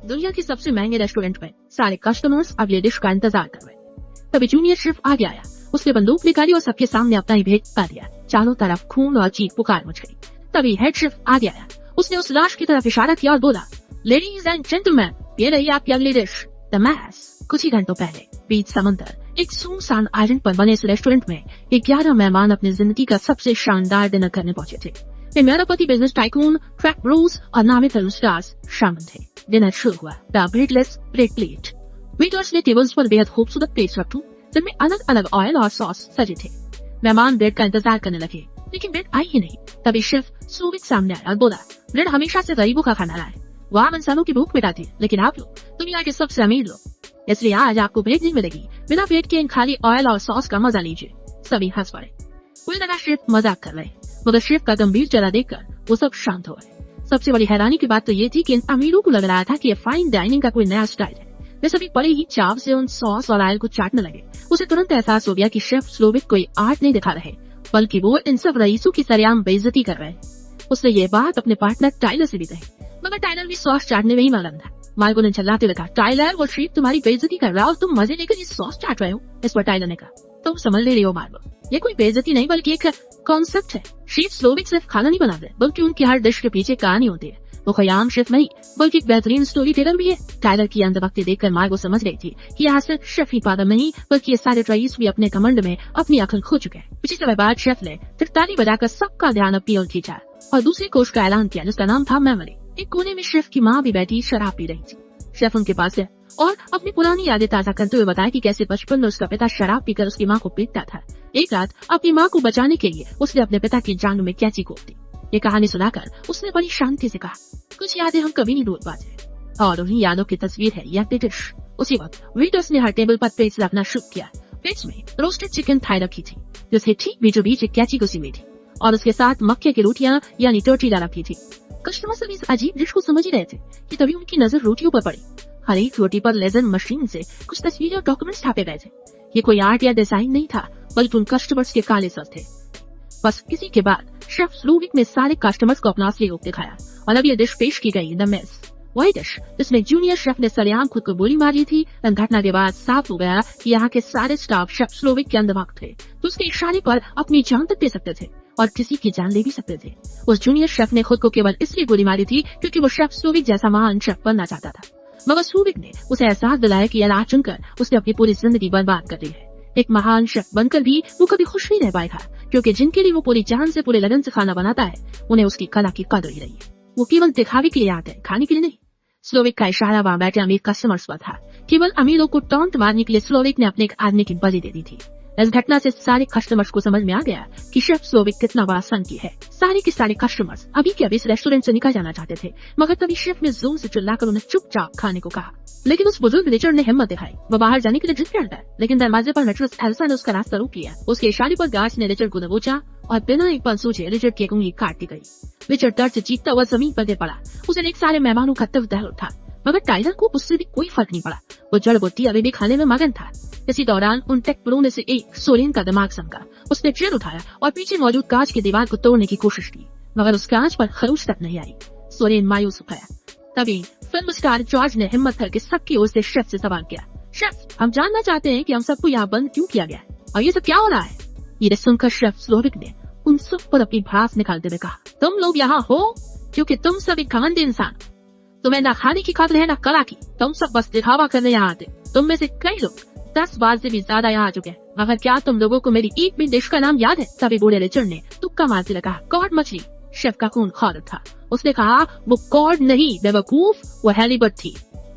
दुनिया के सबसे महंगे रेस्टोरेंट में सारे कस्टमर्स अगले डिश का इंतजार कर रहे। तभी जूनियर शेफ आगे आया, उसने बंदूक निकाली और सबके सामने अपना ही भेद पा दिया। चारों तरफ खून और चीख पुकार मच गई। तभी हेड शेफ आगे आया, उसने उस लाश की तरफ इशारा किया और बोला, लेडीज एंड जेंटलमैन, ये रही आपकी अगली डिश, द मैस। कुछ ही घंटों पहले बीच समंदर एक सुनसान आइलैंड पर बने इस रेस्टोरेंट में 11 मेहमान अपनी जिंदगी का सबसे शानदार डिनर करने पहुंचे थे। इनमें अरबपति बिजनेस टाइकून, ट्रैक ब्रूस और नामी फिल्म स्टार्स शामिल थे। डिनर शुरू हुआ। The breadless bread plate. Waiters ने टेबल्स पर बेहद खूबसूरत प्लेट्स रखी, जिनमें अलग अलग ऑयल और सॉस सजे थे। मेहमान ब्रेड का इंतजार करने लगे, लेकिन ब्रेड आई ही नहीं। तभी शेफ स्लोविक सामने आया और बोला, ब्रेड हमेशा से गरीबों का खाना है, वो आम इंसानों की भूख मिटाती है, लेकिन आप लोग दुनिया के सबसे अमीर लोग, इसलिए आज आपको ब्रेड नहीं मिलेगी। बिना ब्रेड के इन खाली ऑयल और सॉस का मजा लीजिए। सभी हंस पड़े। कोई लगा शेफ मजाक कर रहे, मगर शेफ का गंभीर चेहरा देखकर वो सब शांत हो गए। सबसे बड़ी हैरानी की बात तो ये थी कि इन अमीरों को लग रहा था कि ये फाइन डाइनिंग का कोई नया स्टाइल है। वे सभी बड़े ही चाव से उन सॉस और ऑयल को चाटने लगे। उसे तुरंत एहसास हो गया कि शेफ स्लोविक कोई आर्ट नहीं दिखा रहे, बल्कि वो इन सब रईसों की सरेआम बेइज्जती कर रहे हैं। उसने ये बात अपने पार्टनर टाइलर से भी कही, मगर टाइलर भी सॉस चाटने में ही मगन था। मार्गो ने चिल्लाते हुए कहा, टाइलर, वो शेफ तुम्हारी बेइज्जती कर रहा है और तुम मजे लेकर ये सॉस चाट रहे हो। इस पर टाइलर ने कहा, तुम समझ ले रही हो मार्गो, ये कोई बेइज्जती नहीं बल्कि एक कॉन्सेप्ट है। शेफ स्लोविक सिर्फ खाना नहीं बनाते, बल्कि उनकी हर डिश के पीछे कहानी होती है। वो खयाम शेफ नहीं, बल्कि एक बेहतरीन स्टोरी टेलर भी है। टाइलर की अंधभक्ति देखकर मार्गो समझ रही थी कि यहाँ सिर्फ शेफ ही पागल नहीं, बल्कि ये सारे रईस भी अपने कमंड में अपनी अकल खो चुके हैं। कुछ समय बाद शेफ ने फिर ताली बजाकर सबका ध्यान अपनी ओर खींचा और दूसरे कोर्स का ऐलान किया, जिसका नाम था मेमोरी। एक कोने में शेफ की माँ भी बैठी शराब पी रही थी। शेफ उनके पास गया और अपनी पुरानी यादें ताजा करते हुए बताया कि कैसे बचपन में उसका पिता शराब पीकर उसकी माँ को पीटता था। एक रात अपनी माँ को बचाने के लिए उसने अपने पिता की जान में कैंची घोंप दी। ये कहानी सुनाकर उसने बड़ी शांति से कहा, कुछ यादें हम कभी नहीं भूल पाते, और उन्हीं यादों की तस्वीर है यह डिश। उसी वक्त वेटर्स ने हर टेबल पर प्लेट्स रखना शुरू किया। प्लेट्स में रोस्टेड चिकन थाई रखी थी, जिसके ठीक बीचों बीच एक कैंची घुसी हुई थी, और उसके साथ मक्के की रोटियां यानी टोर्टिला रखी थी। कस्टमर सब इस अजीब डिश को समझ ही रहे थे कि तभी उनकी नजर रोटियों पर पड़ी। हर एक रोटी पर लेजर मशीन से कुछ तस्वीरें और डॉक्यूमेंट्स छापे गए थे। ये कोई आर्ट या डिजाइन नहीं था, बल्कि उन कस्टमर्स के काले सर थे। बस किसी के बाद शेफ स्लोविक ने सारे कस्टमर्स को अपना असली रूप दिखाया और अब ये डिश पेश की गई, द मेस। वही डिश जिसमें जूनियर शेफ ने सरेआम खुद को गोली मारी थी। घटना के बाद साफ हो गया कि यहाँ के सारे स्टाफ शेफ स्लोविक के अंधभक्त थे, तो उसके इशारे पर अपनी जान तक दे सकते थे और किसी की जान ले भी सकते थे। उस जूनियर शेफ ने खुद को केवल इसलिए गोली मारी थी क्योंकि वो शेफ स्लोविक जैसा महान शेफ बनना चाहता था, मगर स्लोविक ने उसे एहसास दिलाया कि यह राह चुनकर उसने अपनी पूरी जिंदगी बर्बाद कर दी है। एक महान शेफ बनकर भी वो कभी खुश नहीं रह पाएगा, क्योंकि जिनके लिए वो पूरी जान से पूरे लगन से खाना बनाता है, उन्हें उसकी कला की कदर ही रही है। वो केवल दिखावे के लिए आते हैं, खाने के लिए नहीं। स्लोविक का इशारा वहाँ बैठे अमीर कस्टमर्स पर था। केवल अमीरों को टॉन्ट मारने के लिए स्लोविक ने अपने एक आदमी की बलि दे दी थी। इस घटना से सारे कस्टमर्स को समझ में आ गया कि शेफ स्लोविक कितना बड़ा संकी है। सारे के सारे कस्टमर्स अभी के अभी इस रेस्टोरेंट से निकल जाना चाहते थे, मगर तभी शेफ ने जोर से चिल्लाकर उन्हें चुपचाप खाने को कहा। लेकिन उस बुजुर्ग रिचर्ड ने हिम्मत दिखाई। वो बाहर जाने के लिए जिद करता है, लेकिन दरवाजे पर मिस्ट्रेस एल्सा ने उसका रास्ता रोक लिया। उसके इशारे पर गार्ड्स ने रिचर्ड को दबोचा और बिना एक पल सोचे रिचर्ड की एक उंगली काट दी गई। रिचर्ड दर्द से चीखता हुआ जमीन पर गिर पड़ा। उसे देख सारे मेहमानों का तख्त दहल उठा, मगर टाइलर को उससे भी कोई फर्क नहीं पड़ा। वो जड़ बूटी अभी भी खाने में मगन था। इसी दौरान उन टेक प्रो ने से एक सोरेन का दिमाग समझा। उसने ट्रेन उठाया और पीछे मौजूद कांच की दीवार को तोड़ने की कोशिश की, मगर उस कांच पर खरोच तक नहीं आई। सोरेन मायूस हो गया। तभी फिल्म स्टार जॉर्ज ने हिम्मत करके सबकी ओर से शेफ से सवाल किया, शेफ, हम जानना चाहते हैं कि हम सबको यहाँ बंद क्यों किया गया और ये सब क्या हो रहा है। ये सुनकर शेफ स्लोविक ने उन सब पर अपनी भड़ास निकालते हुए कहा, तुम लोग यहाँ हो क्योंकि तुम सब एक घमंडी इंसान, तुम्हें ना खाने की कदर है ना कला की, तुम सब बस दिखावा करने यहाँ आते। तुम में से कई लोग 10 बार से भी ज्यादा यहाँ आ चुके हैं, मगर क्या तुम लोगों को मेरी एक भी डिश का नाम याद है। तभी बूढ़े रिचर्ड ने तुक्का मारते हुए कहा, कॉड मछली। शेफ का खून खौल था। उसने कहा, वो कॉड नहीं बेवकूफ, वो हैलीबर्ट थी,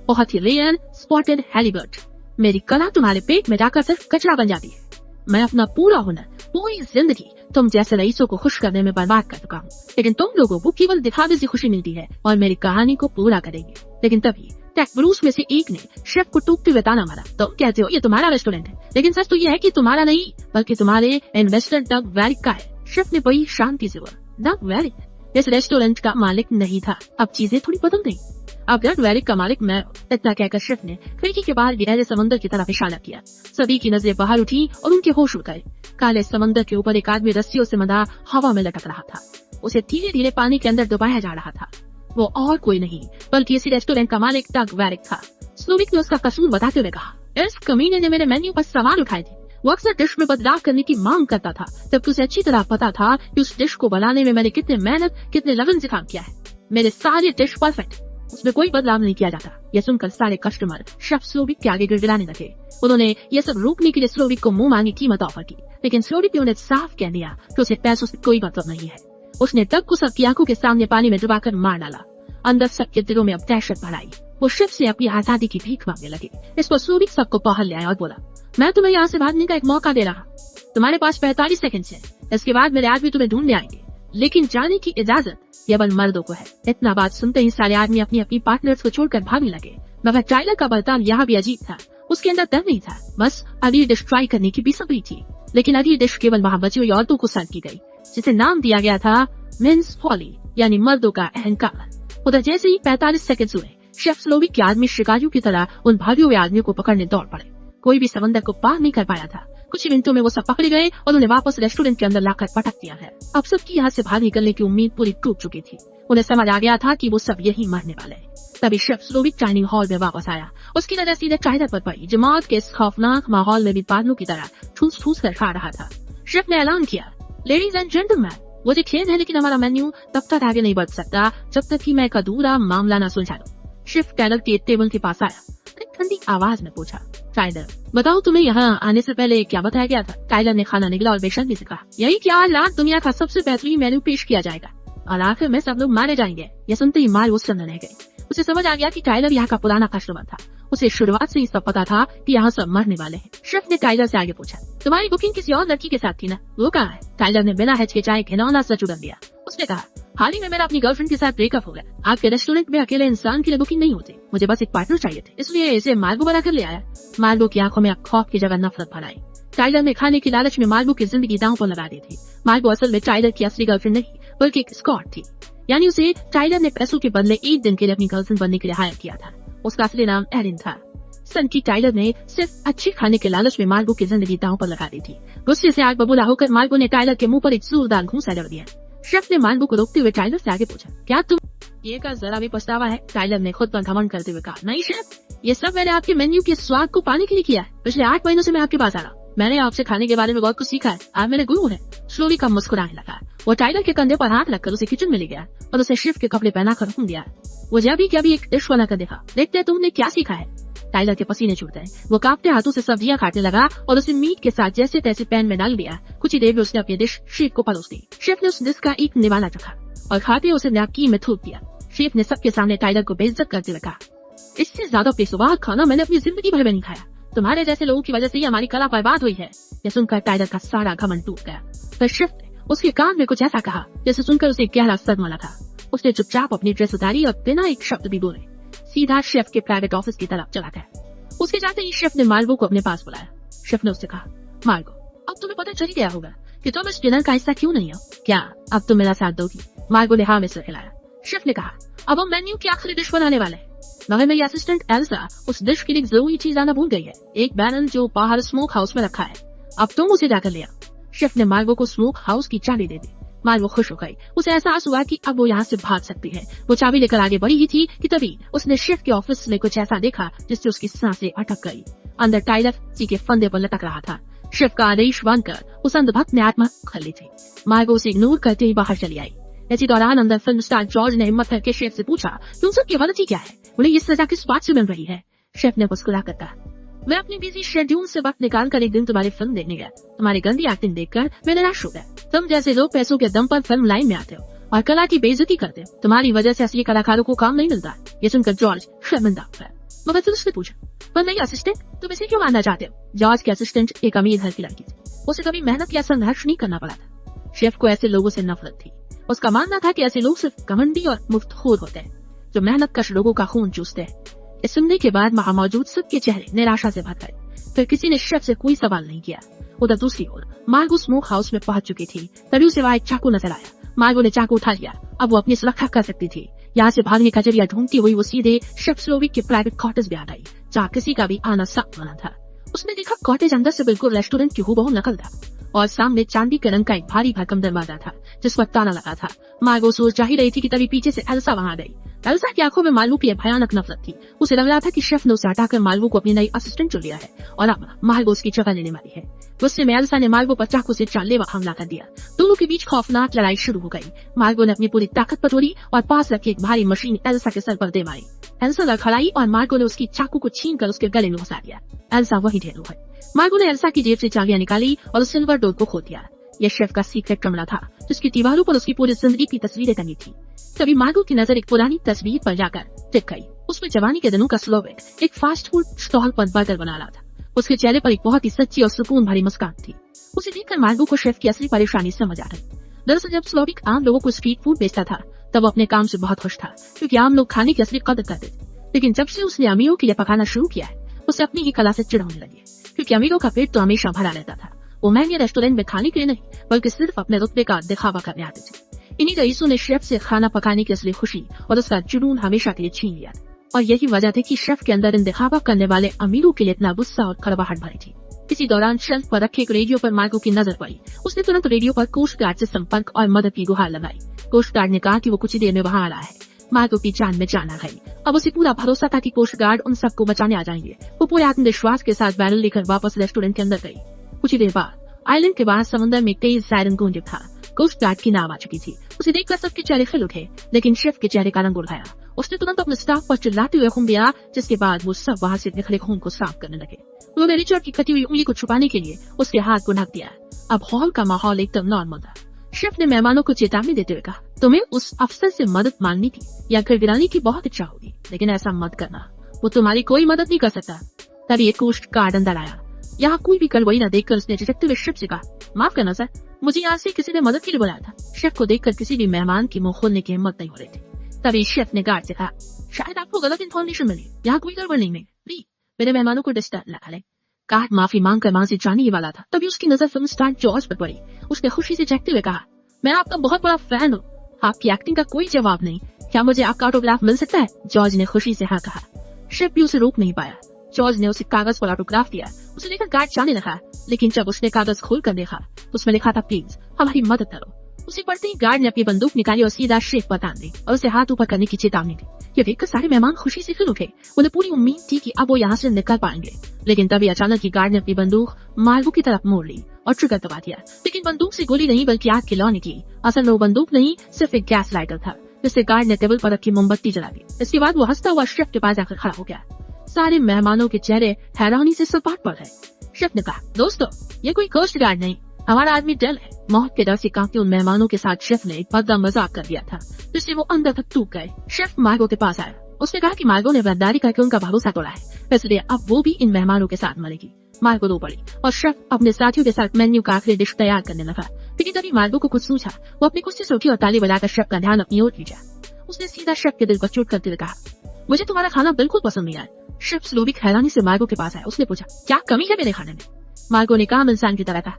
बहुत ही रेयर स्पॉटेड हैलीबर्ट। मेरी कला तुम्हारे पेट में जाकर सिर्फ कचरा बन जाती है। मैं अपना पूरा हुनर, पूरी जिंदगी तुम जैसे रईसों को खुश करने में बर्बाद कर चुका हूँ, लेकिन तुम लोगों को केवल दिखावे से खुशी मिलती है और मेरी कहानी को पूरा करेंगे। लेकिन तभी टेक ब्रूस में से एक ने शेफ को टूकते हुए ताना मारा, तुम कहते हो ये तुम्हारा रेस्टोरेंट है, लेकिन सच तो ये है कि तुम्हारा नहीं बल्कि तुम्हारे इन्वेस्टर डग वैरिक का है। शेफ ने बड़ी शांति से बोला, डग वैरिक इस रेस्टोरेंट का मालिक नहीं था। अब चीजें थोड़ी बदल गई, अब डग वैरिक का मालिक मैं। इतना कहकर शेफ ने खिड़की के बाहर गहरे समंदर की तरफ इशारा किया। सभी की नजरें बाहर उठी और उनके होश उड़ गए। काले समंदर के ऊपर एक आदमी रस्सियों से बंधा हवा में लटक रहा था। उसे धीरे धीरे पानी के अंदर डुबाया जा रहा था। वो और कोई नहीं बल्कि इसी रेस्टोरेंट का मालिक डग वैरिक था। स्लोविक ने उसका कसूर बताते हुए कहा, इस कमीने ने मेरे मेन्यू पर सवाल उठाए थे। वो अक्सर डिश में बदलाव करने की मांग करता था, जबकि उसे अच्छी तरह पता था कि उस डिश को बनाने में मैंने कितने मेहनत कितने लगन से काम किया है। मेरे सारे डिश परफेक्ट, उसमें कोई बदलाव नहीं किया जाता। यह सुनकर सारे कस्टमर शेफ स्लोविक के आगे गिड़गिड़ाने लगे। उन्होंने ये सब रोकने के लिए स्लोविक को मुंह मांगी कीमत ऑफर की, लेकिन स्लोविक ने उन्हें साफ कह दिया कि उसे पैसों से कोई मतलब नहीं है। उसने डग को सबकी आंखों के सामने पानी में डुबाकर मार डाला। अंदर सबके दिलों में अब दहशत भर आई। वो शेफ से अपनी आजादी की भीख मांगने लगे। इस पर स्लोविक सबको बाहर ले आया और बोला, मैं तुम्हें यहाँ से भागने का एक मौका दे रहा। तुम्हारे पास 45 सेकंड है, इसके बाद मेरे आदमी तुम्हें ढूंढने आएंगे, लेकिन जाने की इजाजत केवल मर्दों को है। इतना बात सुनते ही सारे आदमी अपनी अपनी पार्टनर्स को छोड़कर भागने लगे। मगर टाइलर का बर्ताव यहाँ भी अजीब था। उसके अंदर डर नहीं था, बस अगली डिश ट्राई करने की बेसब्री थी। लेकिन अगली डिश केवल वहाँ बची हुई औरतों को सर्व की गई, जिसे नाम दिया गया था मेंस फॉली, यानी मर्दों का अहंकार। उधर जैसे ही 45 सेकंड हुए, शेफ स्लोविक के आदमी शिकारियों की तरह उन भागे हुए आदमियों को पकड़ने दौड़ पड़े। कोई भी समंदर को पार नहीं कर पाया था। कुछ ही मिनटों में वो सब पकड़े गए और उन्हें वापस रेस्टोरेंट के अंदर लाकर पटक दिया है। अब सबकी यहाँ से बाहर निकलने की उम्मीद पूरी टूट चुकी थी। उन्हें समझ आ गया था कि वो सब यही मरने वाले हैं। तभी शेफ स्लोविक डाइनिंग हॉल में वापस आया। उसकी नजर सीधे टाइलर पर पड़ी, जो मौत के इस खौफनाक माहौल में भी पागलों की तरह ठूस ठूस कर खा रहा था। शेफ ने ऐलान किया, लेडीज एंड जेंटलमैन, मुझे खेद है लेकिन हमारा मेन्यू तब तक आगे नहीं बढ़ सकता जब तक कि मैं एक अधूरा मामला न सुलझा लूं। शेफ टाइलर के टेबल के पास आया, ठंडी आवाज में पूछा, टाइलर बताओ तुम्हें यहाँ आने से पहले क्या बताया गया था? टाइलर ने खाना निगला और बेशर्मी से कहा, यही कि आज रात दुनिया का सबसे बेहतरीन मेन्यू पेश किया जाएगा और आखिर में सब लोग मारे जाएंगे। यह सुनते ही मार उस रह गई। उसे समझ आ गया कि टाइलर यहाँ का पुराना कस्टमर था। उसे शुरुआत से ही सब पता था कि यहाँ सब मरने वाले हैं। शेफ ने टाइलर से आगे पूछा, तुम्हारी बुकिंग किसी और लड़की के साथ थी ना? वो कहाँ है? टाइलर ने बिना हिचकिचाए घिनौना सा जुड़न दिया। उसने कहा, हाल ही में मेरा अपनी गर्लफ्रेंड के साथ ब्रेकअप हो गया। आपके रेस्टोरेंट में अकेले इंसान के लिए बुकिंग नहीं होती। मुझे बस एक पार्टनर चाहिए थे, इसलिए इसे मार्गो बनाकर ले आया। मार्गो की आंखों में खौफ की जगह नफरत भर आई। टाइलर ने खाने की लालच में मार्गो की जिंदगी दांव पर लगा दी थी। मार्गो असल में टाइलर की असली गर्लफ्रेंड नहीं बल्कि एक स्कॉट थी, यानी उसे टाइलर ने पैसों के बदले एक दिन के लिए अपनी गर्लफ्रेंड बनने के लिए हायर किया था। उसका असली नाम एरिन था। सन की टाइलर ने सिर्फ अच्छे खाने के लालच में मार्गो की जिंदगी दांव पर लगा दी थी। गुस्से से आग बबूला होकर मार्गो ने टाइलर के मुंह पर एक जोरदार घूंसा जड़ दिया। शेफ ने मार्गो को रोकते हुए टाइलर से आगे पूछा, क्या तुम ये का जरा भी पछतावा है? टाइलर ने खुद पर घमंड करते हुए कहा, नहीं शेफ, ये सब मैंने आपके मेन्यू के स्वाद को पाने के लिए किया है। पिछले 8 महीनों से मैं आपके पास आ रहा हूँ। मैंने आपसे खाने के बारे में बहुत कुछ सीखा है। आप मेरे गुरु हैं। स्लोली का मुस्कुराने लगा। वो टाइलर के कंधे पर हाथ रखकर उसे किचन में ले गया और उसे शेफ के कपड़े पहना कर हुक्म दिया, वो जब भी एक डिश बना कर देखा, देखते हैं तुमने क्या सीखा है। टाइलर के पसीने छूट गए। वो कांपते हाथों से सब्जियां काटने लगा और उसे मीट के साथ जैसे तैसे पैन में डाल दिया। कुछ ही देर में उसने अपनी डिश शेफ को परोस दी। शेफ ने उस डिश का एक निवाला चखा और खाते उसे नाकी में थूक दिया। शेफ ने सबके सामने टाइलर को बेइज्जत करते हुए कहा, इससे ज्यादा बेसुवाद खाना मैंने अपनी जिंदगी भर में नहीं खाया। तुम्हारे जैसे लोगों की वजह से हमारी कला बर्बाद हुई है। यह सुनकर टाइलर का सारा घमंड टूट गया। फिर शेफ ने उसके कान में कुछ ऐसा कहा जैसे सुनकर उसे गहरा सदमा लगा। उसने चुपचाप अपनी ड्रेस उतारी और बिना एक शब्द भी बोले सीधा शेफ के प्राइवेट ऑफिस की तरफ चला गया। उसके जाते ही शेफ ने मार्गो को अपने पास बुलाया। शेफ ने उससे कहा, मार्गो, अब तुम्हें पता चल गया होगा कि तुम इस डिनर का हिस्सा क्यों नहीं हो। क्या अब तुम मेरा साथ दोगी? मार्गो ने हाँ में सिर हिलाया। शेफ ने कहा, अब हम मेन्यू की आखिरी डिश बनाने वाले हैं, मगर मेरी असिस्टेंट एल्सा उस डिश के लिए जरूरी चीज लाना भूल गई है, एक बैरल जो बाहर स्मोक हाउस में रखा है। अब तुम उसे जाकर ले आओ। शेफ ने मार्गो को स्मोक हाउस की चाबी दे दी। मार्गो खुश हो गई। उसे एहसास हुआ कि अब वो यहाँ से भाग सकती है। वो चाबी लेकर आगे बढ़ी ही थी कि तभी उसने शेफ के ऑफिस में कुछ ऐसा देखा जिससे उसकी सांसें अटक गई। अंदर टाइलर किसी के फंदे पर लटक रहा था। शेफ का आदेश मानकर उस अंधभक्त ने आत्महत्या कर ली थी। मार्गो उसे इग्नोर करते ही बाहर चली आई। इसी दौरान अंदर फिल्म स्टार जॉर्ज ने हिम्मत करके शेफ से पूछा, तुम सब की गलती क्या है? उन्हें ये सजा किस बात से मिल रही है? शेफ ने मुस्कुरा कर कहा, मैं अपनी बिजी शेड्यूल से वक्त निकाल कर एक दिन तुम्हारी फिल्म देखने गया। तुम्हारी गंदी एक्टिंग देखकर मैं निराश हो गया। तुम जैसे लोग पैसों के दम पर फिल्म लाइन में आते हो और कला की बेइज्जती करते हो। तुम्हारी वजह से असली कलाकारों को काम नहीं मिलता। ये सुनकर जॉर्ज शर्मिंदा हो गया। मगर फिर उसने पूछा, पर मेरी असिस्टेंट, तुम इसे क्यों मानना चाहते हो? जॉर्ज की असिस्टेंट एक अमीर घर की लड़की थी। उसे कभी मेहनत या संघर्ष नहीं करना पड़ा था। शेफ को ऐसे लोगों से नफरत थी। उसका मानना था कि ऐसे लोग सिर्फ घमंडी और मुफ्तखोर होते हैं जो मेहनत कश लोगों का खून चूसते हैं। इस सुनने के बाद वहां मौजूद सबके चेहरे निराशा से भर गए। फिर किसी ने शेफ से कोई सवाल नहीं किया। उधर दूसरी ओर मार्गो स्मोक हाउस में पहुंच चुकी थी। तभी उसे वहां एक चाकू नजर आया। मार्गो ने चाकू उठा लिया। अब वो अपनी सुरक्षा कर सकती थी। यहाँ से भागने का जरिया ढूंढती हुई वो सीधे शेफ स्लोविक के प्राइवेट क्वार्टर्स में आ गई, जहाँ किसी का भी आना साफ मना था। उसने देखा कॉटेज अंदर से बिल्कुल रेस्टोरेंट की हूबहू नकल था और सामने चांदी के रंग का एक भारी भरकम दरवाजा था जिस पर ताना लगा था। मार्गो सोच जा ही रही थी कि तभी पीछे से एल्सा वहां गई। एल्सा की आंखों में मालवू की भयानक नफरत थी। उसे लग रहा था कि शेफ ने उसे हटाकर मालवू को अपनी नई असिस्टेंट चुन लिया है और अब मार्गो उसकी जगह लेने वाली है। गुस्से में एल्सा ने मार्गो पर चाकू से जानलेवा हमला कर दिया। दोनों के बीच खौफनाक लड़ाई शुरू हो गई। मार्गो ने अपनी पूरी ताकत पटोरी और पास रखी एक भारी मशीन एल्सा के सर पर दे मारी। एल्सा लड़खड़ाई और मार्गो ने उसकी चाकू को छीनकर उसके गले में घुसा दिया। एल्सा वही ढेर है। मार्गो ने एल्सा की जेब से चाबियां निकाली और उस सिल्वर डोर को खोल दिया। यह शेफ का सीक्रेट कमरा था जिसकी दीवारों पर उसकी पूरी जिंदगी की तस्वीरें टंगी थी। तभी मार्गो की नजर एक पुरानी तस्वीर पर जाकर टिक गई। उसमें जवानी के दिनों का स्लोविक एक फास्ट फूड स्टॉल पर बर्गर बना रहा था। उसके चेहरे पर एक बहुत ही सच्ची और सुकून भरी मुस्कान थी। उसे देखकर मार्गो को शेफ की असली परेशानी समझ आ गई। दरअसल जब स्लोविक आम लोगों को स्ट्रीट फूड बेचता था तब वो अपने काम से बहुत खुश था, क्योंकि आम लोग खाने की असली कदर करते थे। लेकिन जब से उसने अमीरों के लिए पकाना शुरू किया है, उसे अपनी ही कला से चिढ़ होने लगी, क्योंकि अमीरों का पेट तो हमेशा भरा रहता था। वो महंगे रेस्टोरेंट में खाने के लिए नहीं बल्कि सिर्फ अपने रुतबे का दिखावा करने आते थे। इन्हीं रईसों ने शेफ से खाना पकाने की असली खुशी और उसका जुनून हमेशा के लिए छीन लिया। और यही वजह थी कि शेफ के अंदर इन दिखावा करने वाले अमीरों के लिए इतना गुस्सा और कड़वाहट भरी थी। इसी दौरान शेल्फ पर रखे एक रेडियो पर मार्गो की नजर पड़ी। उसने तुरंत रेडियो पर कोस्ट गार्ड से संपर्क और मदद की गुहार लगाई। कोस्ट गार्ड ने कहा कि वो कुछ ही देर में वहाँ आ रहा है। मार्गो की जान में जान आ गई। अब उसे पूरा भरोसा था कि कोस्ट गार्ड उन सबको बचाने आ जाएंगे। वो पूरे आत्मविश्वास के साथ बैरल लेकर वापस रेस्टोरेंट के अंदर गई। कुछ ही देर बाद आइलैंड के बाहर समुद्र में तेज सायरन गूंज था। कोस्ट गार्ड की नाव आ चुकी थी। उसे देखकर सबके चेहरे खिल उठे, लेकिन शेफ के चेहरे का रंग उड़ गया। उसने तुरंत अपने स्टाफ पर चिल्लाते हुए खून दिया, जिसके बाद वो सब वहाँ से निकले खून को साफ करने लगे। उन्होंने रिचर्ड की कटी हुई उंगली को छुपाने के लिए उसके हाथ को ढक दिया। अब हॉल का माहौल एकदम नॉर्मल था। शेफ ने मेहमानों को चेतावनी देते हुए कहा, तुम्हें उस अफसर से मदद मांगनी थी या घर गिराने की बहुत इच्छा होगी, लेकिन ऐसा मत करना, वो तुम्हारी कोई मदद नहीं कर सकता। तभी एक कोस्ट गार्ड अंदर आया। यहाँ कोई भी गड़बड़ी न देखकर उसने झिझकते हुए शेफ से कहा, माफ करना सर, मुझे यहाँ से किसी ने मदद के लिए बुलाया था। शेफ को देखकर किसी भी मेहमान की मुंह खोलने की हिम्मत नहीं हो रही थी। तभी शेफ ने गार्ड से कहा, शायद आपको गलत इन्फॉर्मेशन मिली, यहाँ कोई गड़बड़ नहीं है, प्लीज मेरे मेहमानों को डिस्टर्ब न करें। गार्ड माफी मांगकर वहां से जाने ही वाला था। तभी उसकी नजर फिल्म स्टार जॉर्ज पर पड़ी। उसने खुशी से चहकते हुए कहा, मैं आपका बहुत बड़ा फैन हूँ, आपकी एक्टिंग का कोई जवाब नहीं, क्या मुझे आपका ऑटोग्राफ मिल सकता है? जॉर्ज ने खुशी से हाँ कहा। शेफ भी उसे रोक नहीं पाया। जॉर्ज ने उसे कागज पर ऑटोग्राफ दिया। उसे लेकर गार्ड जाने लगा, लेकिन जब उसने कागज खोल कर देखा तो उसमें लिखा था, प्लीज हमारी मदद करो। उसे पढ़ते ही गार्ड ने अपनी बंदूक निकाली और सीधा शेफ पर तान दी और उसे हाथ ऊपर करने की चेतावनी दी। ये देखकर सारे मेहमान खुशी से खिल उठे। उन्हें पूरी उम्मीद थी कि अब वो यहाँ से निकल पाएंगे, लेकिन तभी अचानक ही गार्ड ने अपनी बंदूक मार्गो की तरफ मोड़ ली और ट्रिगर दबा दिया। लेकिन बंदूक से गोली नहीं बल्कि आग की लौ निकली। असल में वो बंदूक नहीं, सिर्फ एक गैस लाइटर था, जिससे गार्ड ने टेबल पर रखी मोमबत्ती जला दी। इसके बाद वो हंसता हुआ शेफ के पास जाकर खड़ा हो गया। सारे मेहमानों के चेहरे हैरानी से सपाट पर है। शेफ ने कहा, दोस्तों ये कोई कोस्ट गार्ड नहीं, हमारा आदमी डेल है। मौत के डर से कांपते उन मेहमानों के साथ शेफ ने एक भद्दा मजाक कर दिया था, जिससे वो अंदर तक टूट गए। शेफ मार्गो के पास आया। उसने कहा कि मार्गो ने गद्दारी करके उनका भरोसा तोड़ा है, इसलिए अब वो भी इन मेहमानों के साथ मरेगी। मार्गो रो पड़ी और शेफ अपने साथियों के साथ मेन्यू का आखिरी डिश तैयार करने लगा। लेकिन तभी मार्गो को कुछ सूझा। वो अपनी कुर्सी से उठी और ताली बजाकर शेफ का ध्यान अपनी ओर खींचा। उसने सीधा शेफ के दिल को चोट करते हुए कहा, मुझे तुम्हारा खाना बिल्कुल पसंद नहीं आया। शेफ स्लोविक हैरानी से मार्गो के पास आया। उसने पूछा, क्या कमी है मेरे खाने में? मार्गो ने काम इंसान की तरह कहा,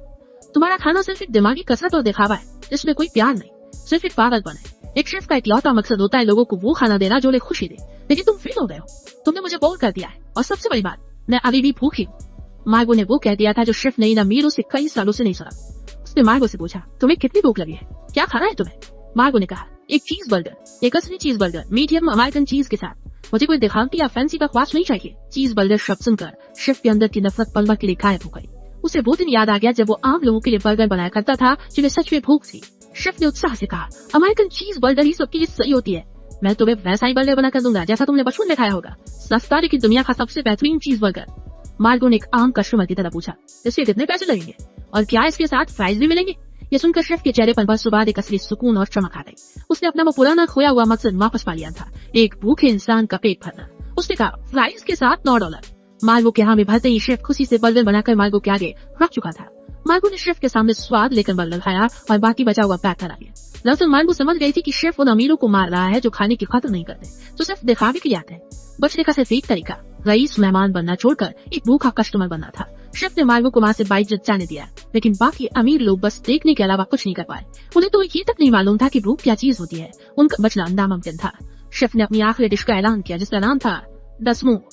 तुम्हारा खाना सिर्फ एक दिमागी कसरत और दिखावा है, जिसमें कोई प्यार नहीं, सिर्फ एक पागलपन है। एक शेफ का इकलौता मकसद होता है लोगों को वो खाना देना जो उन्हें खुशी दे, लेकिन तुम फेल हो गए हो। तुमने मुझे बोर कर दिया है, और सबसे बड़ी बात, मैं अभी भी भूखी हूँ। मार्गो ने वो कह दिया था जो शेफ ने इन अमीरों से कई सालों से नहीं सुना। उसने मार्गो से पूछा, तुम्हें कितनी भूख लगी है, क्या खाना है तुम्हें? मार्गो ने कहा, एक चीज बर्गर, एक असली चीज बर्गर, मीडियम अमेरिकन चीज के साथ। मुझे कोई दिखावटी या फैंसी बकवास नहीं चाहिए। चीज बर्गर शब्द सुनकर शेफ के अंदर की नफरत पल भर के लिए गायब हो गई। उसे वो दिन याद आ गया जब वो आम लोगों के लिए बर्गर बनाया करता था जिन्हें सच में भूख थी। शेफ ने उत्साह से कहा, अमेरिकन चीज बर्गर ही सबके लिए सही होती है। मैं तुम्हें वैसा ही बर्गर बना कर दूंगा जैसा तुमने बचपन में खाया होगा, सस्ता लेकिन दुनिया का सबसे बेहतरीन चीज बर्गर। मार्गो ने एक आम कस्टमर की तरह पूछा, इसके कितने पैसे लगेंगे और क्या इसके साथ फ्राइज भी मिलेंगे? ये सुनकर शेफ के चेहरे पर बरसों बाद एक असली सुकून और चमक आ गई। उसने अपना वो पुराना खोया हुआ मकसद वापस पा लिया था, एक भूखे इंसान का पेट भरना। उसने कहा, फ्राइज के साथ $9। मार्गो के हाँ में भरते ही शेफ खुशी से बर्गर बनाकर मार्गो के आगे रख चुका था। मार्गो ने शेफ के सामने स्वाद लेकर बर्गर खाया और बाकी बचा हुआ पैक करा लिया। दरअसल मार्गो समझ गई थी कि शेफ उन अमीरों को मार रहा है जो खाने की कदर नहीं करते, तो सिर्फ दिखावे के लिए आते हैं। बचने का सिर्फ एक तरीका, रईस मेहमान बनना छोड़कर एक भूखा कस्टमर बनना था। शेफ ने मार्गो को वहाँ से बाइज्जत जाने दिया, लेकिन बाकी अमीर लोग बस देखने के अलावा कुछ नहीं कर पाए। उन्हें तो ये तक नहीं मालूम था कि भूख क्या चीज होती है। उनका बचना नामुमकिन था। शेफ ने अपनी आखिरी डिश का ऐलान किया, जिसका नाम था द स्मोक,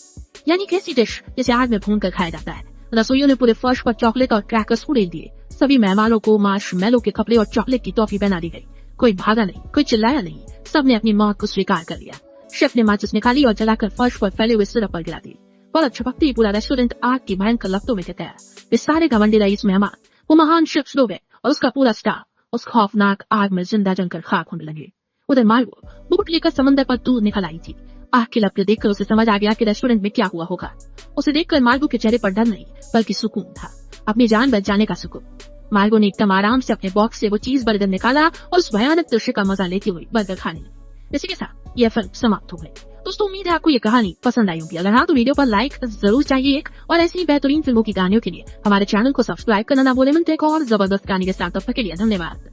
यानी कैसी डिश जिसे आग में भून कर खाया जाता है। रसोइयों ने पूरे फर्श पर चॉकलेट और क्रैकर्स उड़ेल दिए। सभी मेहमानों को मार्शमेलो के कपड़े और चॉकलेट की टॉफी पहना दी गई। कोई भागा नहीं, कोई चिल्लाया नहीं, सबने अपनी मौत को स्वीकार कर लिया। शेफ ने माचिस निकाली और जलाकर फर्श पर फैले हुए सिरप पर गिरा दी। पलक झपकते ही पूरा रेस्टोरेंट आग की भयंकर लपटों में तैरा। वे सारे घमंडी रईस मेहमान, वो महान शेफ स्लोवे और उसका पूरा स्टाफ उस खौफनाक आग में जिंदा जलकर खाक होने लगे। उधर मार्गो बोट लेकर समंदर पर दूर निकल आई थी। आग की लपटें देखकर उसे समझ आ गया कि रेस्टोरेंट में क्या हुआ होगा। उसे देखकर मार्गो के चेहरे पर डर नहीं बल्कि सुकून था, अपनी जान बच जाने का सुकून। मार्गो ने एकदम आराम से अपने बॉक्स से वो चीज बर्गर निकाला और उस भयानक दृश्य का मजा लेती हुई बर्गर खाने लगी। इसी के साथ यह फिल्म समाप्त हो गई। दोस्तों उम्मीद है आपको ये कहानी पसंद आई होगी। अगर हाँ तो वीडियो पर लाइक जरूर चाहिए और ऐसी ही बेहतरीन फिल्मों की कहानियों के लिए हमारे चैनल को सब्सक्राइब करना ना भूलें। मिलते हैं एक और जबरदस्त कहानी के साथ, तब तक के लिए धन्यवाद।